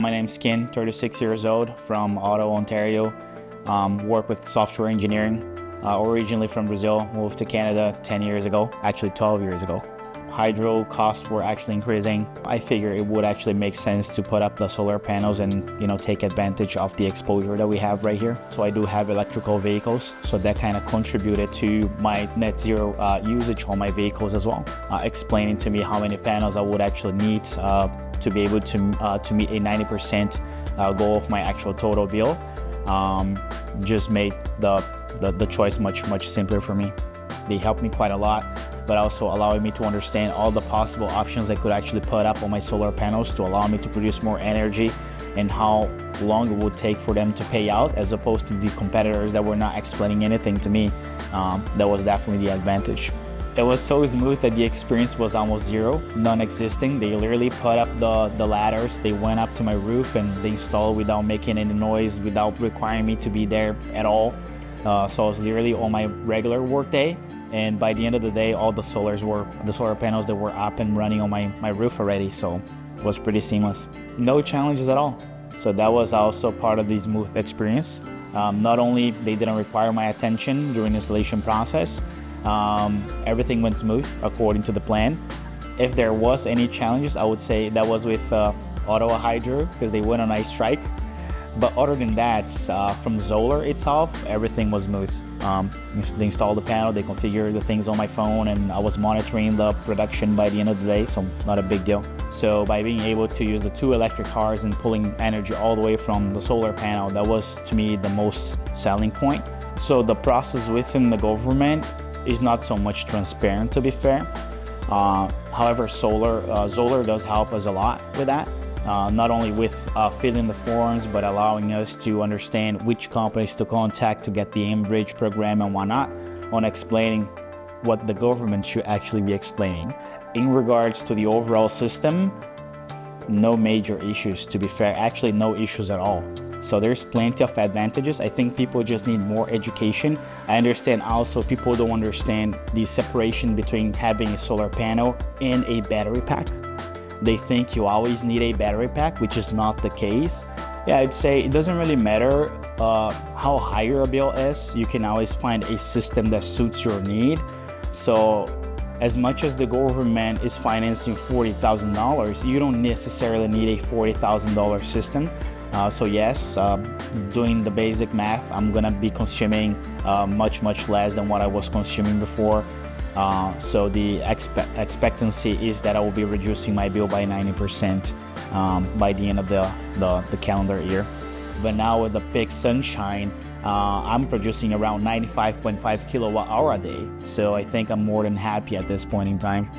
My name's Kinn, 36 years old, from Ottawa, Ontario. Work with software engineering. Originally from Brazil, moved to Canada 10 years ago, actually 12 years ago. Hydro costs were actually increasing. I figured it would actually make sense to put up the solar panels and take advantage of the exposure that we have right here. So I do have electrical vehicles, so that kind of contributed to my net zero usage on my vehicles as well. Explaining to me how many panels I would actually need to be able to meet a 90% goal of my actual total bill. Just made the choice much simpler for me. They helped me quite a lot, but also allowing me to understand all the possible options I could actually put up on my solar panels to allow me to produce more energy and how long it would take for them to pay out, as opposed to the competitors that were not explaining anything to me. That was definitely the advantage. It was so smooth that the experience was almost zero, non-existing. They literally put up the ladders, they went up to my roof and they installed without making any noise, without requiring me to be there at all. So I was literally on my regular work day, and by the end of the day, all the solar panels that were up and running on my roof already, so it was pretty seamless. No challenges at all. So that was also part of the smooth experience. Not only they didn't require my attention during the installation process, everything went smooth according to the plan. If there was any challenges, I would say that was with Ottawa Hydro, because they went on a strike. But other than that, from XOLAR itself, everything was smooth. They installed the panel, they configured the things on my phone, and I was monitoring the production by the end of the day, so not a big deal. So by being able to use the 2 electric cars and pulling energy all the way from the solar panel, that was to me the most selling point. So the process within the government is not so much transparent, to be fair. However, XOLAR does help us a lot with that. Not only with filling the forms, but allowing us to understand which companies to contact to get the Enbridge program and whatnot, on explaining what the government should actually be explaining. In regards to the overall system, no major issues, to be fair. Actually, no issues at all. So there's plenty of advantages. I think people just need more education. I understand also people don't understand the separation between having a solar panel and a battery pack. They think you always need a battery pack, which is not the case. Yeah, I'd say it doesn't really matter how high your bill is. You can always find a system that suits your need. So as much as the government is financing $40,000, you don't necessarily need a $40,000 system. So yes, doing the basic math, I'm gonna be consuming much less than what I was consuming before. So the expectancy is that I will be reducing my bill by 90% by the end of the calendar year. But now with the big sunshine, I'm producing around 95.5 kilowatt hour a day. So I think I'm more than happy at this point in time.